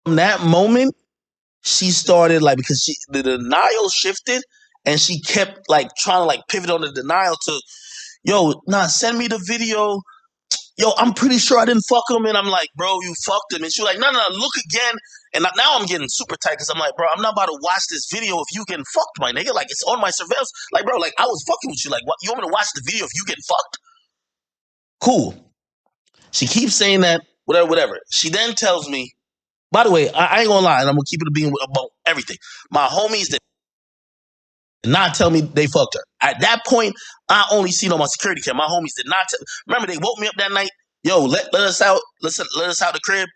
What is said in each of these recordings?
From that moment, she started like because the denial shifted and she kept like trying to like pivot on the denial to send me the video. I'm pretty sure I didn't fuck him. And I'm like, bro, you fucked him. And she was like, no, look again. And now I'm getting super tight because I'm like, bro, I'm not about to watch this video if you getting fucked, my nigga. Like, it's on my surveillance. Like, bro, like, I was fucking with you. Like, what? You want me to watch the video if you getting fucked? Cool. She keeps saying that, whatever. She then tells me, by the way, I ain't gonna lie, and I'm gonna keep it being about everything. My homies that did not tell me they fucked her. At that point, I only seen on my security cam. My homies did not tell. Remember, they woke me up that night. Yo, let us out. Let us out the crib.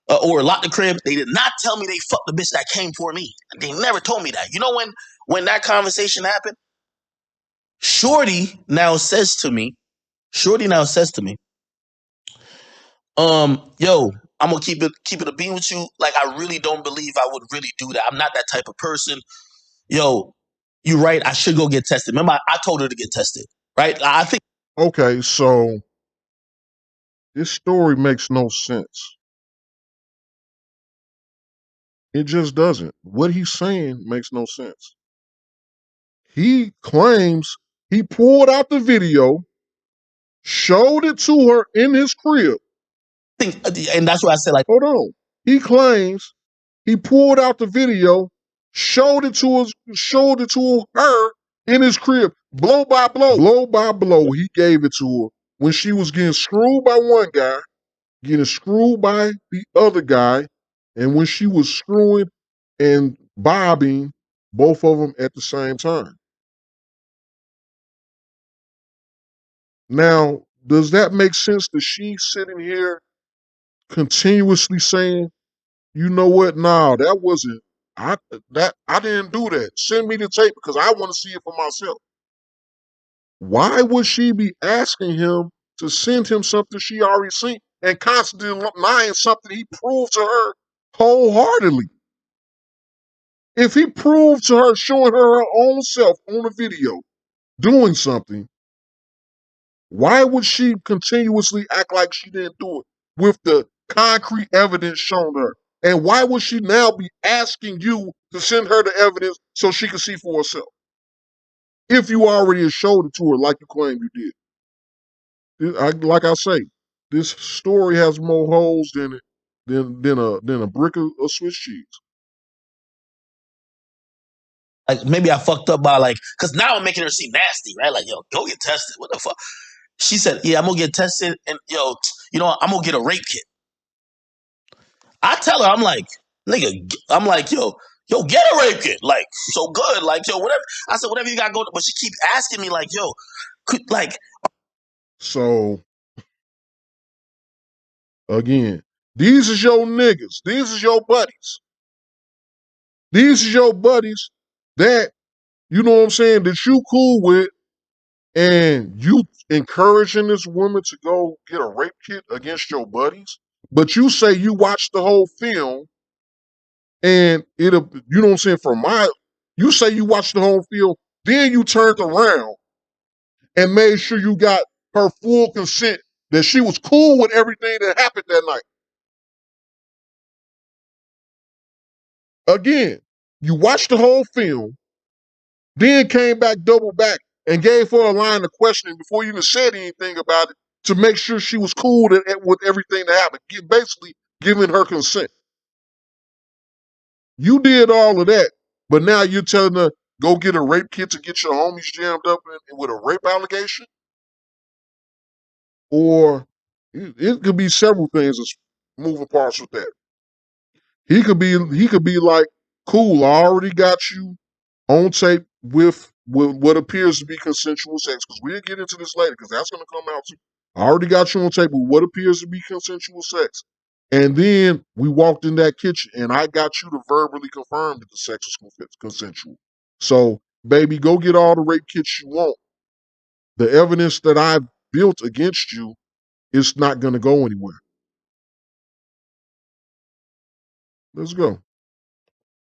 Or lock the crib. They did not tell me they fucked the bitch that came for me. They never told me that. You know when that conversation happened? Shorty now says to me, yo, I'm gonna keep it a beam with you. Like, I really don't believe I would really do that. I'm not that type of person. Yo, you're right. I should go get tested. Remember, I told her to get tested, right? I think. Okay, so this story makes no sense. It just doesn't. What he's saying makes no sense. He claims he pulled out the video, showed it to her in his crib. And that's why I said, like, hold on. He claims he pulled out the video, showed it to her in his crib, blow by blow. He gave it to her when she was getting screwed by one guy, getting screwed by the other guy, and when she was screwing and bobbing both of them at the same time. Now, does that make sense that she's sitting here continuously saying, you know what? Nah, that wasn't. I didn't do that. Send me the tape because I want to see it for myself. Why would she be asking him to send him something she already seen and constantly denying something he proved to her wholeheartedly? If he proved to her, showing her her own self on a video, doing something, why would she continuously act like she didn't do it with the concrete evidence shown her? And why would she now be asking you to send her the evidence so she can see for herself? If you already showed it to her like you claim you did. Like I say, this story has more holes than it than a brick of Swiss cheese. Like, maybe I fucked up by because now I'm making her seem nasty, right? Like, yo, go get tested. What the fuck? She said, yeah, I'm gonna get tested, and I'm gonna get a rape kit. I tell her, I'm like, nigga, I'm like, yo, get a rape kit. Like, so good. Like, yo, whatever. I said, whatever you got going. But she keep asking me, like, yo, So, again, these is your niggas. These is your buddies. These is your buddies that, you know what I'm saying, that you cool with, and you encouraging this woman to go get a rape kit against your buddies, but you say you watched the whole film, and you know what I'm saying, you say you watched the whole film, then you turned around and made sure you got her full consent that she was cool with everything that happened that night. Again, you watched the whole film, then came back, double back, and gave her a line of questioning before you even said anything about it to make sure she was cool with everything that happened, basically giving her consent. You did all of that, but now you're telling her, go get a rape kit to get your homies jammed up with a rape allegation? Or it could be several things that's moving parts with that. He could be like, cool, I already got you on tape with what appears to be consensual sex, because we'll get into this later, because that's going to come out too. I already got you on tape with what appears to be consensual sex. And then we walked in that kitchen, and I got you to verbally confirm that the sex was consensual. So, baby, go get all the rape kits you want. The evidence that I've built against you is not going to go anywhere. Let's go.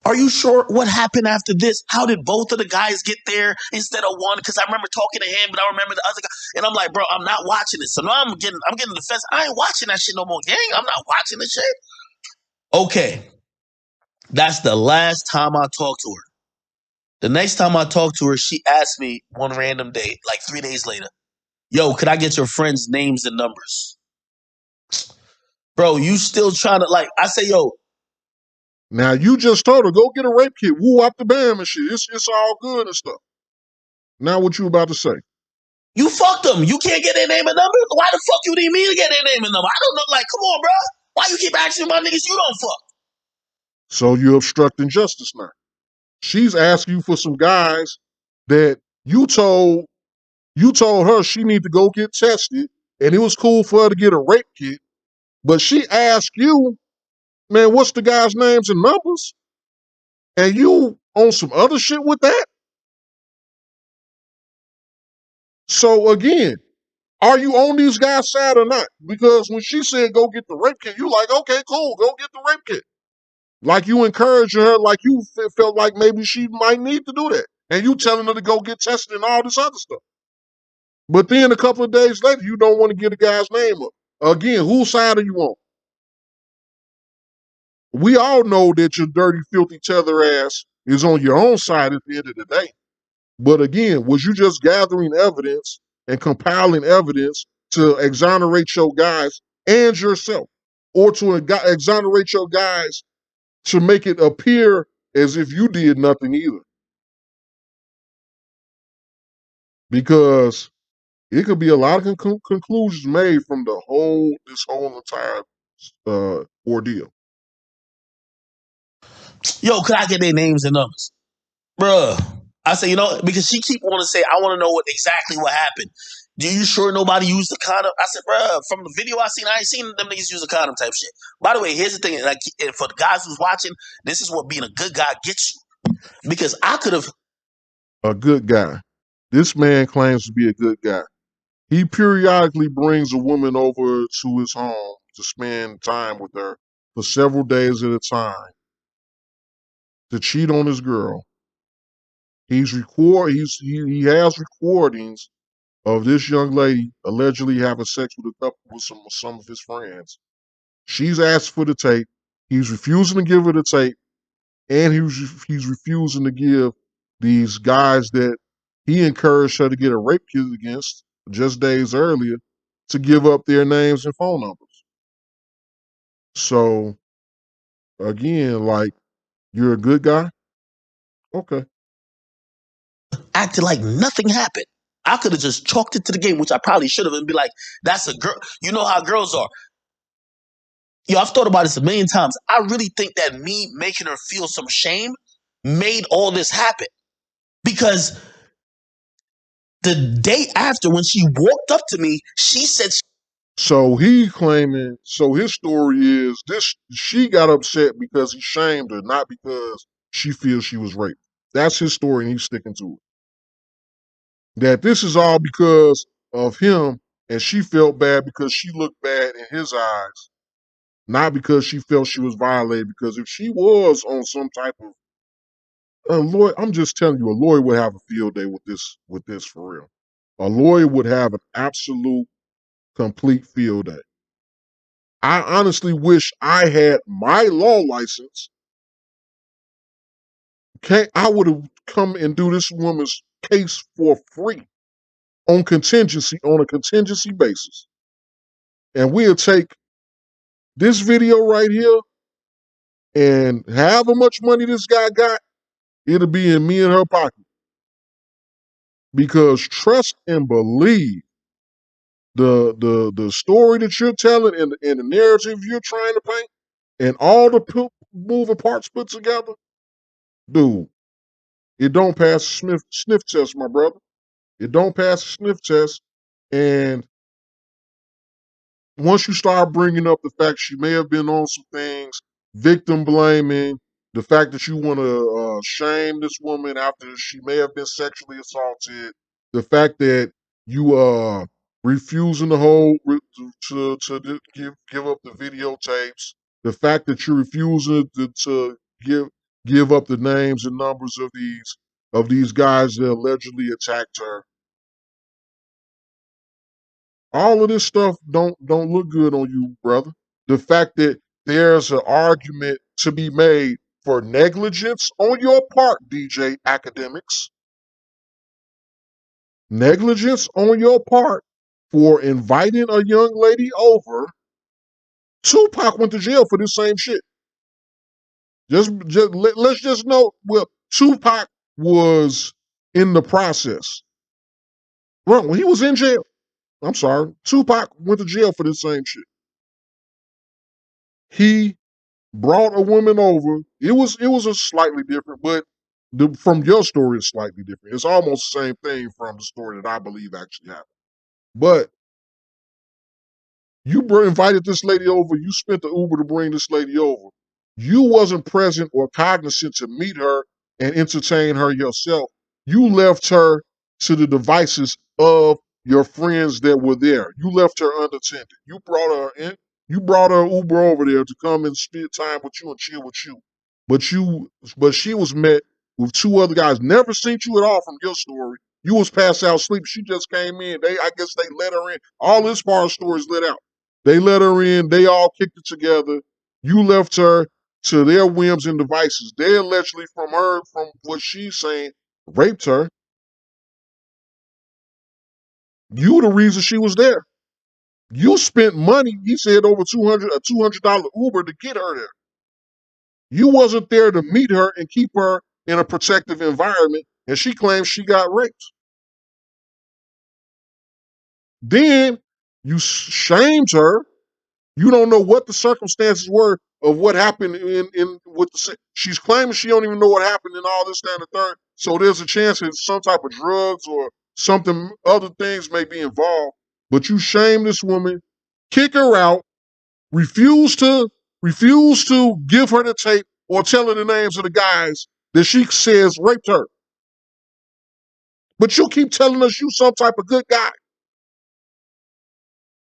are you sure what happened after this? How did both of the guys get there instead of one? Because I remember talking to him, but I remember the other guy. And I'm like, bro, I'm not watching this. So now I'm getting the defense. I ain't watching that shit no more, gang. I'm not watching this shit. Okay. That's the last time I talked to her. The next time I talked to her, she asked me one random day, like 3 days later, yo, could I get your friends' names and numbers? Bro, you still trying to, like, I say, yo, Now you just told her, go get a rape kit, woo up the bam and shit. It's all good and stuff. Now what you about to say? you fucked them. You can't get their name and number? Why the fuck you need me to get their name and number? I don't know. Like, come on, bro. Why you keep asking about niggas you don't fuck? So you're obstructing justice now. She's asking you for some guys that you told her she need to go get tested, and it was cool for her to get a rape kit. But she asked you, man, what's the guy's names and numbers? And you on some other shit with that? So again, are you on these guys' side or not? Because when she said go get the rape kit, you like, okay, cool, go get the rape kit. Like you encouraging her, like you felt like maybe she might need to do that. And you telling her to go get tested and all this other stuff. But then a couple of days later, you don't want to get a guy's name up. Again, whose side are you on? We all know that your dirty, filthy tether ass is on your own side at the end of the day. But again, was you just gathering evidence and compiling evidence to exonerate your guys and yourself? Or to exonerate your guys to make it appear as if you did nothing either? Because it could be a lot of conclusions made from this whole entire ordeal. Yo, could I get their names and numbers? Bruh. I say, because she keep wanting to say, I want to know exactly what happened. Do you sure nobody used the condom? I said, bruh, from the video I seen, I ain't seen them niggas use a condom type shit. By the way, here's the thing. Like, for the guys who's watching, this is what being a good guy gets you. Because I could have. A good guy. This man claims to be a good guy. He periodically brings a woman over to his home to spend time with her for several days at a time to cheat on his girl. He has recordings of this young lady allegedly having sex with some of his friends. She's asked for the tape. He's refusing to give her the tape, and he's refusing to give these guys that he encouraged her to get a rape kit against just days earlier to give up their names and phone numbers. So again, like, you're a good guy? Okay. Acted like nothing happened. I could have just chalked it to the game, which I probably should have, and be like, that's a girl. You know how girls are. Yo, I've thought about this a million times. I really think that me making her feel some shame made all this happen. Because the day after, when she walked up to me, she said, So his story is this: she got upset because he shamed her, not because she feels she was raped. That's his story, and he's sticking to it. That this is all because of him, and she felt bad because she looked bad in his eyes, not because she felt she was violated. Because if she was on some type of a lawyer, I'm just telling you, a lawyer would have a field day with this. With this for real, a lawyer would have an absolute, complete field day. I honestly wish I had my law license. Okay, I would have come and do this woman's case for free on a contingency basis. And we'll take this video right here and however much money this guy got, it'll be in me and her pocket. Because trust and believe the story that you're telling and the narrative you're trying to paint and all the moving parts put together, dude, it don't pass the sniff test, my brother. It don't pass the sniff test. And once you start bringing up the fact she may have been on some things, victim blaming, the fact that you want to shame this woman after she may have been sexually assaulted, the fact that you refusing to give up the videotapes, the fact that you're refusing to give up the names and numbers of these guys that allegedly attacked her. All of this stuff don't look good on you, brother. The fact that there's an argument to be made for negligence on your part, DJ Akademiks. Negligence on your part for inviting a young lady over. Tupac went to jail for this same shit. Let's just know. Well, Tupac was in the process. Well, he was in jail. I'm sorry. Tupac went to jail for this same shit. He brought a woman over. It was a slightly different, but from your story, it's slightly different. It's almost the same thing from the story that I believe actually happened. But you invited this lady over. You spent the Uber to bring this lady over. You wasn't present or cognizant to meet her and entertain her yourself. You left her to the devices of your friends that were there. You left her unattended. You brought her in. You brought her Uber over there to come and spend time with you and chill with you. But she was met with two other guys. Never seen you at all from your story. You was passed out sleep. She just came in. I guess they let her in. All this part of stories let out. They let her in. They all kicked it together. You left her to their whims and devices. They allegedly, from what she's saying, raped her. You the reason she was there. You spent money. He said over $200 Uber to get her there. You wasn't there to meet her and keep her in a protective environment, and she claims she got raped. Then you shamed her. You don't know what the circumstances were of what happened in with the. She's claiming she don't even know what happened in all this, that, and the third. So there's a chance that some type of drugs or something, other things may be involved. But you shame this woman, kick her out, refuse to give her the tape or tell her the names of the guys that she says raped her. But you keep telling us you some type of good guy.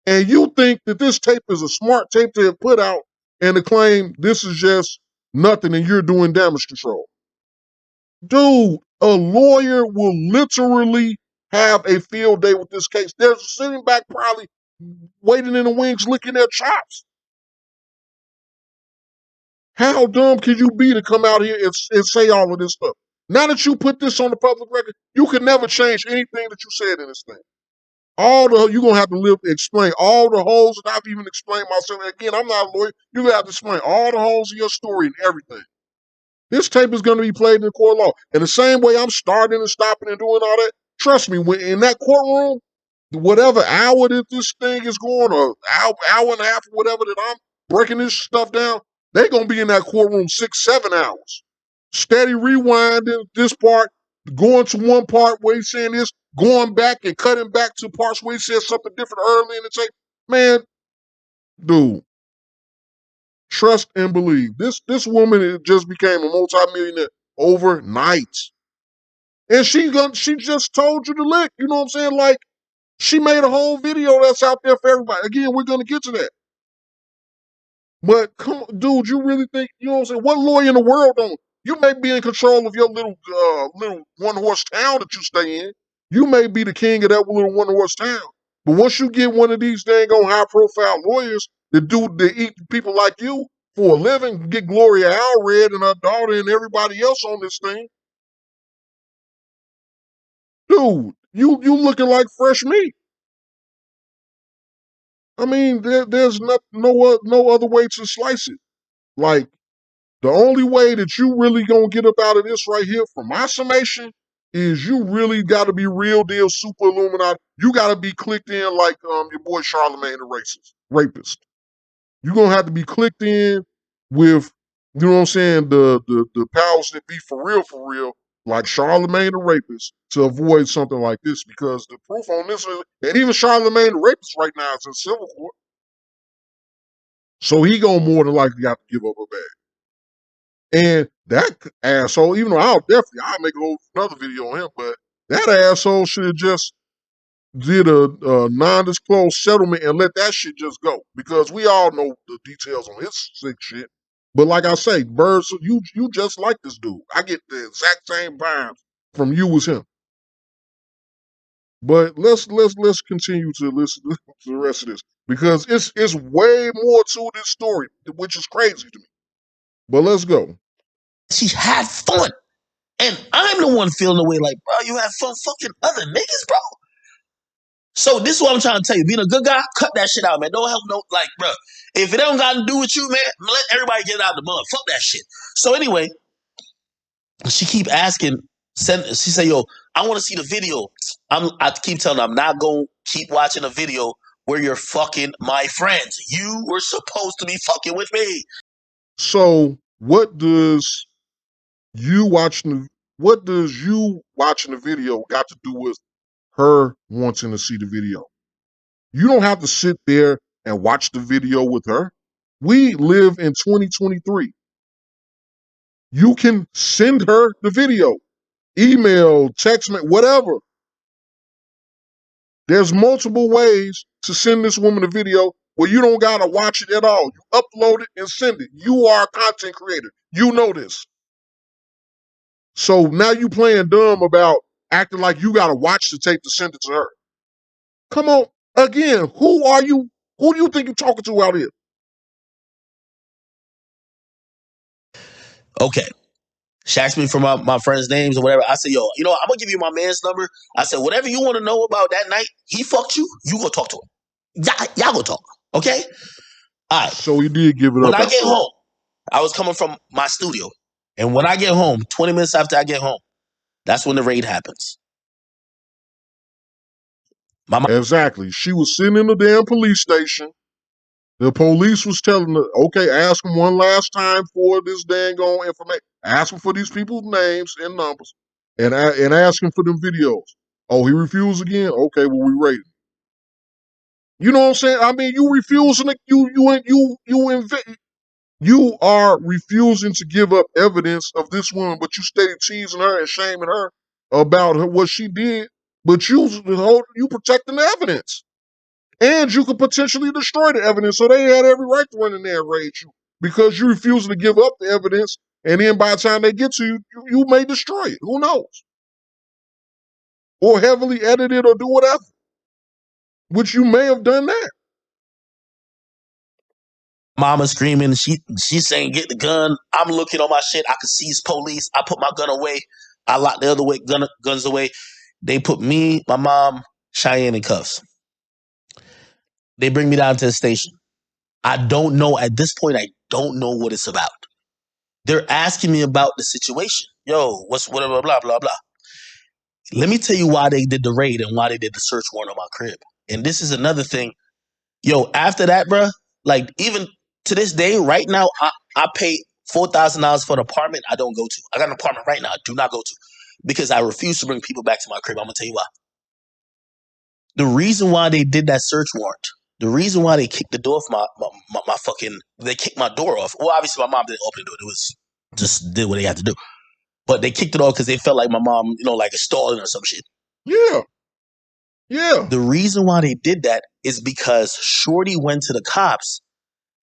And you think that this tape is a smart tape to have put out and to claim this is just nothing and you're doing damage control. Dude, a lawyer will literally have a field day with this case. They're sitting back probably waiting in the wings licking their chops. How dumb can you be to come out here and say all of this stuff? Now that you put this on the public record, you can never change anything that you said in this thing. You're gonna have to explain all the holes, and I've even explained myself. Again, I'm not a lawyer. You're gonna have to explain all the holes in your story and everything. This tape is gonna be played in the court of law. And the same way I'm starting and stopping and doing all that, trust me, when in that courtroom, whatever hour that this thing is going, or hour and a half, or whatever that I'm breaking this stuff down, they're gonna be in that courtroom 6-7 hours. Steady rewinding this part, going to one part where he's saying this, going back and cutting back to parts where he said something different early in the tape. Man, dude, trust and believe. This woman just became a multimillionaire overnight. And she just told you to lick. You know what I'm saying? Like, she made a whole video that's out there for everybody. Again, we're gonna get to that. But come on, dude, you really think, you know what I'm saying? What lawyer in the world don't? You may be in control of your little one horse town that you stay in. You may be the king of that little one horse town. But once you get one of these dang on high profile lawyers that eat people like you for a living, get Gloria Allred and her daughter and everybody else on this thing, dude, you looking like fresh meat. I mean, there's no other way to slice it. Like, the only way that you really gonna get up out of this right here, from my summation, is you really got to be real deal super Illuminati. You got to be clicked in like your boy Charlemagne the rapist. You're gonna have to be clicked in with, you know what I'm saying, the powers that be for real, like Charlemagne the rapist, to avoid something like this, because the proof on this is, and even Charlemagne the rapist right now is in civil court, so he gonna more than likely have to give up a bag. And that asshole, even though I'll make another video on him, but that asshole should have just did a non-disclosed settlement and let that shit just go, because we all know the details on his sick shit. But like I say, Birds, you just like this dude. I get the exact same vibes from you as him. But let's continue to listen to the rest of this, because it's way more to this story, which is crazy to me. But let's go. She had fun. And I'm the one feeling the way like, bro, you have fun fucking other niggas, bro. So this is what I'm trying to tell you. Being a good guy, cut that shit out, man. Don't help no, like, bro. If it don't got to do with you, man, let everybody get out of the mud. Fuck that shit. So anyway, she keep asking, she say, yo, I want to see the video. I keep telling her, I'm not going to keep watching a video where you're fucking my friends. You were supposed to be fucking with me. So what does you watching the video got to do with her wanting to see the video? You don't have to sit there and watch the video with her. We live in 2023. You can send her the video, email, text, whatever. There's multiple ways to send this woman a video where you don't gotta watch it at all. You upload it and send it. You are a content creator. You know this. So now you playing dumb about acting like you gotta watch the tape to send it to her. Come on. Again, who are you? Who do you think you're talking to out here? Okay. She asked me for my friends' names or whatever. I said, yo, you know, I'm going to give you my man's number. I said, whatever you want to know about that night, he fucked you, you go talk to him. Y'all go talk. Okay? All right. So he did give it when up. I get home, I was coming from my studio. And when I get home, 20 minutes after I get home, that's when the raid happens. Exactly. She was sitting in the damn police station. The police was telling her, okay, ask him one last time for this dang on information. Ask him for these people's names and numbers. And ask him for them videos. Oh, he refused again? Okay, well, we rate him. You know what I'm saying? I mean, you refusing to, you are refusing to give up evidence of this woman, but you steady teasing her and shaming her about what she did, but you protecting the evidence. And you could potentially destroy the evidence. So they had every right to run in there and raid you because you refusing to give up the evidence. And then by the time they get to you, you may destroy it. Who knows? Or heavily edit it or do whatever, which you may have done that. Mama screaming. She's saying, get the gun. I'm looking on my shit. I could seize police. I put my gun away. I locked the other way guns away. They put me, my mom, Cheyenne in cuffs. They bring me down to the station. I don't know. At this point, I don't know what it's about. They're asking me about the situation. Yo, what's whatever, blah, blah, blah. Let me tell you why they did the raid and why they did the search warrant on my crib. And this is another thing. Yo, after that, bro, like even to this day, right now, I pay $4,000 for an apartment I don't go to. I got an apartment right now I do not go to because I refuse to bring people back to my crib. I'm going to tell you why. The reason why they did that search warrant, the reason why they kicked the door off my fucking, they kicked my door off. Well, obviously my mom didn't open the door. It was just did what they had to do. But they kicked it off because they felt like my mom, you know, like a stalling or some shit. Yeah. Yeah. The reason why they did that is because Shorty went to the cops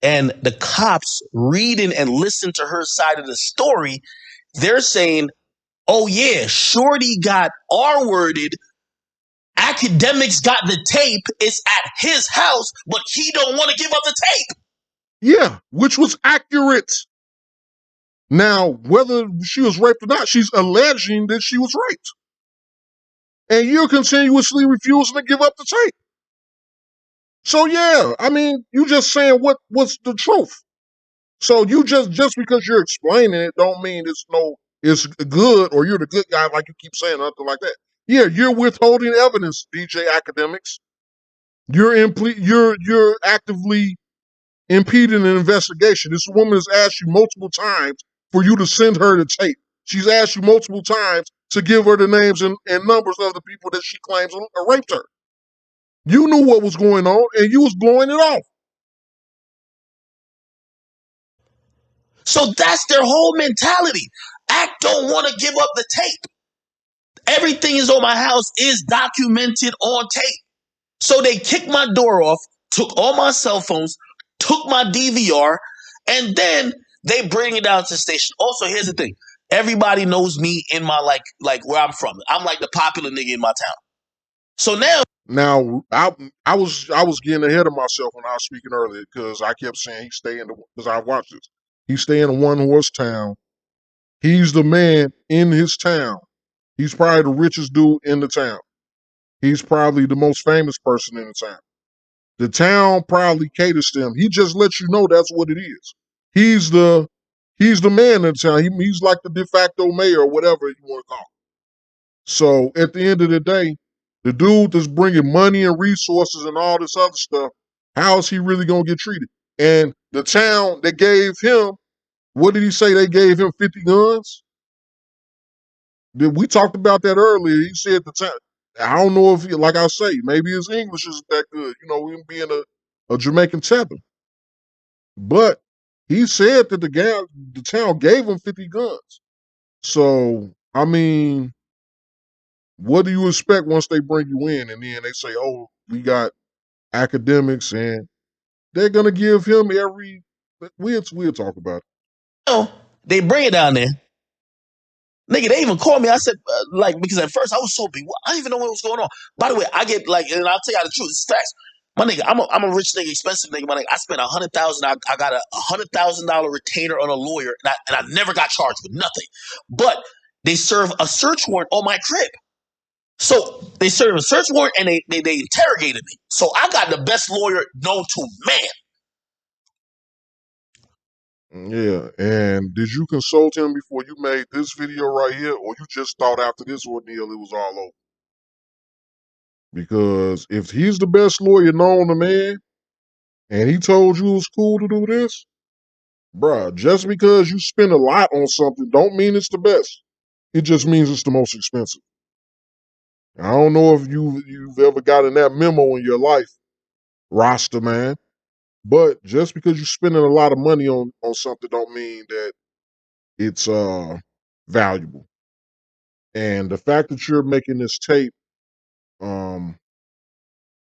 and the cops reading and listening to her side of the story. They're saying, oh yeah, Shorty got R-worded. Akademiks got the tape. It's at his house, but he don't want to give up the tape. Yeah, which was accurate. Now, whether she was raped or not, she's alleging that she was raped. And you're continuously refusing to give up the tape. So yeah, I mean, you just saying what's the truth. So you just because you're explaining it don't mean it's good or you're the good guy like you keep saying, nothing like that. Yeah, you're withholding evidence, DJ Akademiks. You're actively impeding an investigation. This woman has asked you multiple times for you to send her the tape. She's asked you multiple times to give her the names and numbers of the people that she claims raped her. You knew what was going on and you was blowing it off. So that's their whole mentality. Act don't want to give up the tape. Everything is on my house is documented on tape. So they kicked my door off, took all my cell phones, took my DVR, and then they bring it down to the station. Also, here's the thing. Everybody knows me in my like where I'm from. I'm like the popular nigga in my town. So now I was getting ahead of myself when I was speaking earlier because I kept saying he stay in because I watched this. He stay in a one horse town. He's the man in his town. He's probably the richest dude in the town. He's probably the most famous person in the town. The town probably caters to him. He just lets you know that's what it is. He's the man in the town. He's like the de facto mayor or whatever you want to call it. So at the end of the day, the dude that's bringing money and resources and all this other stuff, how is he really going to get treated? And the town that gave him, what did he say? They gave him 50 guns? We talked about that earlier. He said the town, I don't know if, like I say, maybe his English isn't that good, him being a Jamaican Tether. But he said that the town gave him 50 guns. So, I mean, what do you expect once they bring you in and then they say, oh, we got Akademiks and they're going to give him we'll talk about it. No, they bring it down there. Nigga, they even called me. I said, because at first I was so big. I didn't even know what was going on. By the way, I get and I'll tell you the truth. It's facts. My nigga, I'm a rich nigga, expensive nigga. My nigga, I spent $100,000. I got a $100,000 retainer on a lawyer, and I never got charged with nothing. But they serve a search warrant on my crib. So they served a search warrant and they interrogated me. So I got the best lawyer known to man. Yeah, and did you consult him before you made this video right here, or you just thought after this ordeal it was all over? Because if he's the best lawyer known to man, and he told you it was cool to do this, bruh, just because you spend a lot on something don't mean it's the best. It just means it's the most expensive. I don't know if you've ever gotten that memo in your life, Rasta man, but just because you're spending a lot of money on something don't mean that it's valuable. And the fact that you're making this tape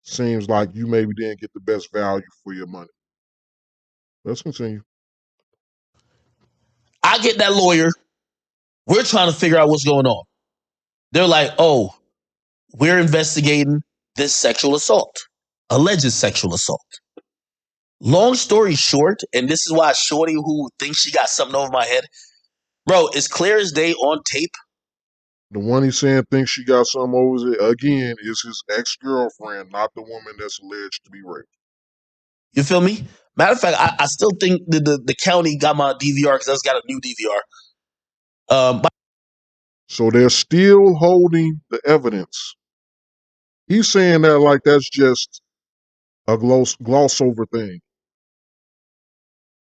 seems like you maybe didn't get the best value for your money. Let's continue. I get that lawyer. We're trying to figure out what's going on. They're like, oh, we're investigating this sexual assault, alleged sexual assault. Long story short, and this is why Shorty, who thinks she got something over my head, bro, it's clear as day on tape. The one he's saying thinks she got something over it, again, is his ex-girlfriend, not the woman that's alleged to be raped. You feel me? Matter of fact, I still think the county got my DVR because I just got a new DVR. So they're still holding the evidence. He's saying that like that's just a gloss over thing.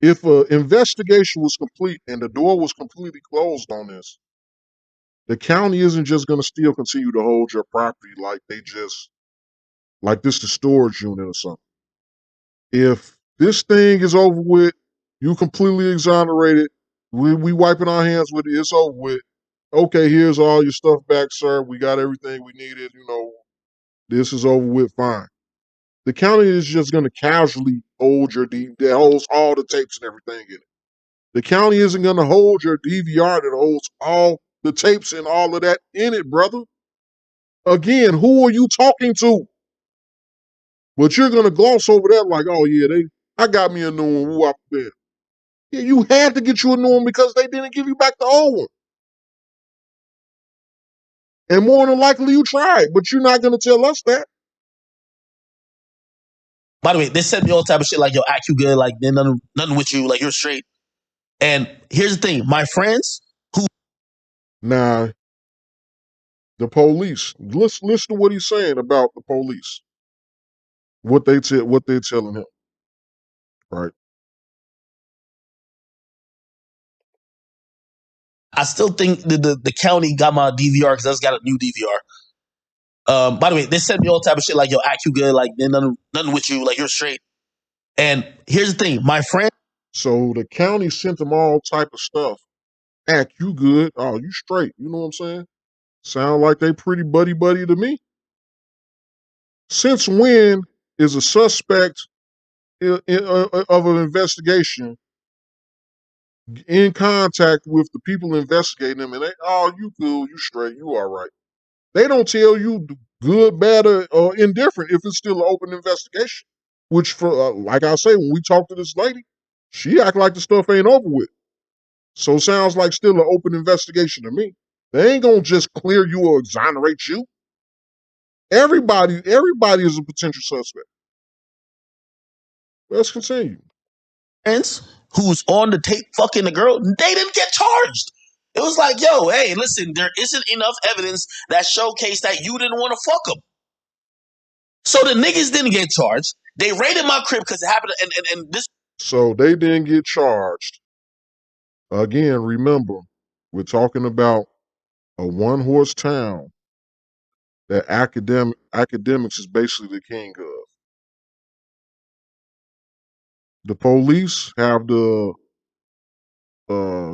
If an investigation was complete and the door was completely closed on this, the county isn't just going to still continue to hold your property like this is storage unit or something. If this thing is over with, you completely exonerated, we wiping our hands with it, it's over with. Okay, here's all your stuff back, sir. We got everything we needed. This is over with, fine. The county is just going to casually hold your that holds all the tapes and everything in it. The county isn't going to hold your DVR that holds all the tapes and all of that in it, brother. Again, who are you talking to? But you're going to gloss over that like, oh yeah, I got me a new one. Woo up there. Yeah, you had to get you a new one because they didn't give you back the old one. And more than likely you tried, but you're not going to tell us that. By the way, they send me all type of shit like, yo, act you good, like there's nothing with you, like you're straight. And here's the thing, my friends who Now, the police. Listen to what he's saying about the police. What they're telling him. Right. I still think the county got my DVR because I just got a new DVR. By the way, they send me all type of shit like, yo, act you good, like there's nothing with you, like you're straight. And here's the thing, my friend. So the county sent them all type of stuff. Act you good. Oh, you straight. You know what I'm saying? Sound like they pretty buddy to me. Since when is a suspect of an investigation in contact with the people investigating them and they, oh, you cool, you straight, you all right. They don't tell you good, bad, or indifferent if it's still an open investigation. Which, for like I say, when we talk to this lady, she act like the stuff ain't over with. So it sounds like still an open investigation to me. They ain't gonna just clear you or exonerate you. Everybody is a potential suspect. Let's continue. Who's on the tape fucking the girl, they didn't get charged. It was like, yo, hey, listen, there isn't enough evidence that showcased that you didn't want to fuck them. So the niggas didn't get charged. They raided my crib because it happened, and this. So they didn't get charged. Again, remember, we're talking about a one-horse town that Akademiks is basically the king of. The police have the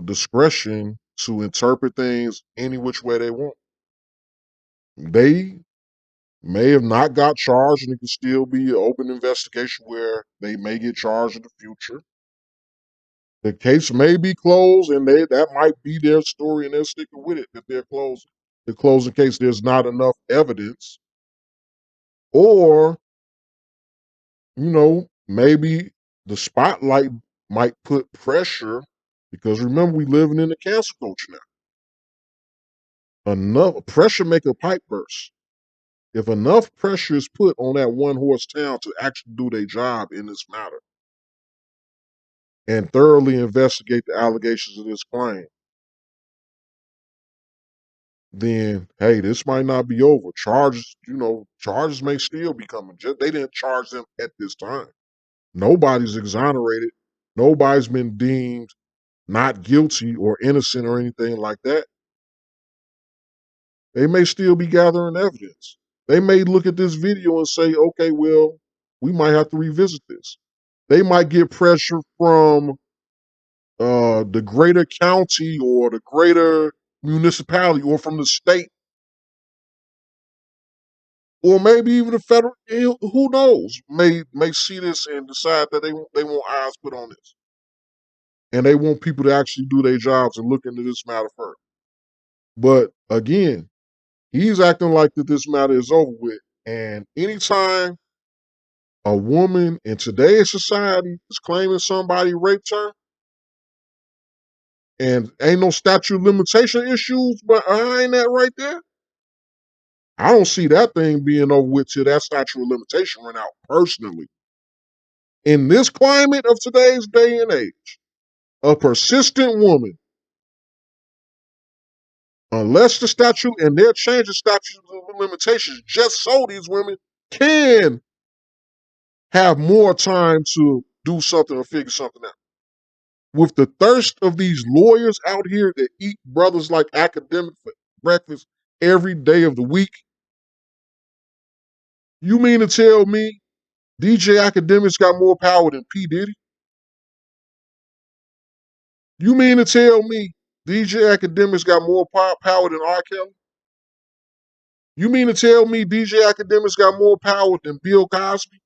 discretion to interpret things any which way they want. They may have not got charged, and it could still be an open investigation where they may get charged in the future. The case may be closed, and that might be their story, and they're sticking with it that they're closing. The closing case, there's not enough evidence, or maybe the spotlight might put pressure, because remember, we living in a cancel culture now. Enough pressure make a pipe burst. If enough pressure is put on that one horse town to actually do their job in this matter and thoroughly investigate the allegations of this claim, then hey, this might not be over. Charges may still be coming. They didn't charge them at this time. Nobody's exonerated. Nobody's been deemed not guilty or innocent or anything like that. They may still be gathering evidence. They may look at this video and say, okay, well, we might have to revisit this. They might get pressure from the greater county or the greater municipality or from the state, or maybe even the federal. Who knows? May see this and decide that they want eyes put on this, and they want people to actually do their jobs and look into this matter first. But again, he's acting like that this matter is over with. And anytime a woman in today's society is claiming somebody raped her, and ain't no statute of limitation issues behind that right there, I don't see that thing being over with till that statute of limitation run out personally. In this climate of today's day and age, a persistent woman, unless the statute, and they're changing statute of limitations just so these women can have more time to do something or figure something out. With the thirst of these lawyers out here that eat brothers like Akademiks for breakfast every day of the week, you mean to tell me DJ Akademiks got more power than P. Diddy? You mean to tell me DJ Akademiks got more power than R. Kelly? You mean to tell me DJ Akademiks got more power than Bill Cosby?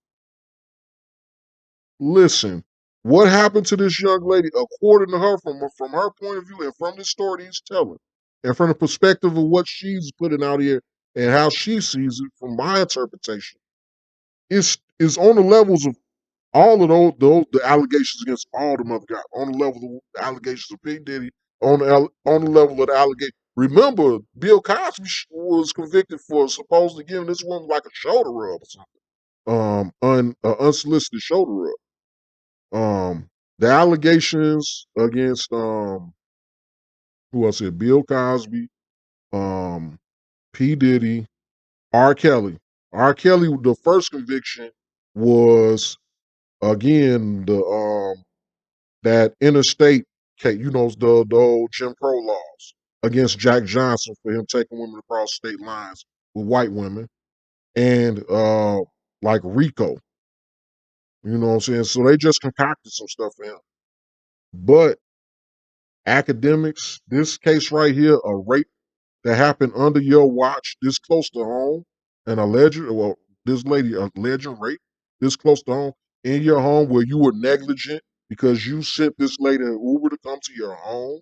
Listen, what happened to this young lady, according to her, from her point of view and from the story he's telling, and from the perspective of what she's putting out here and how she sees it, from my interpretation, is on the levels of all of the allegations against all the other guys, on the level of the allegations of P. Diddy, on the level of the allegation. Remember, Bill Cosby was convicted for supposedly giving this woman like a shoulder rub or something, unsolicited shoulder rub. The allegations against who else here? Bill Cosby, um, P. Diddy, R. Kelly. R. Kelly, the first conviction was again that interstate case, the old Jim Crow laws against Jack Johnson for him taking women across state lines with white women, and like RICO. You know what I'm saying? So they just concocted some stuff for him. But Akademiks, this case right here, a rape that happened under your watch, this close to home, and this lady, alleged rape, this close to home, in your home where you were negligent because you sent this lady an Uber to come to your home,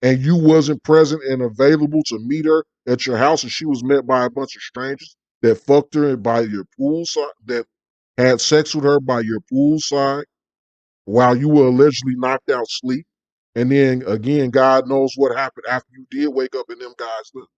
and you wasn't present and available to meet her at your house, and she was met by a bunch of strangers that fucked her by your poolside, that had sex with her by your poolside while you were allegedly knocked out asleep. And then again, God knows what happened after you did wake up and them guys look.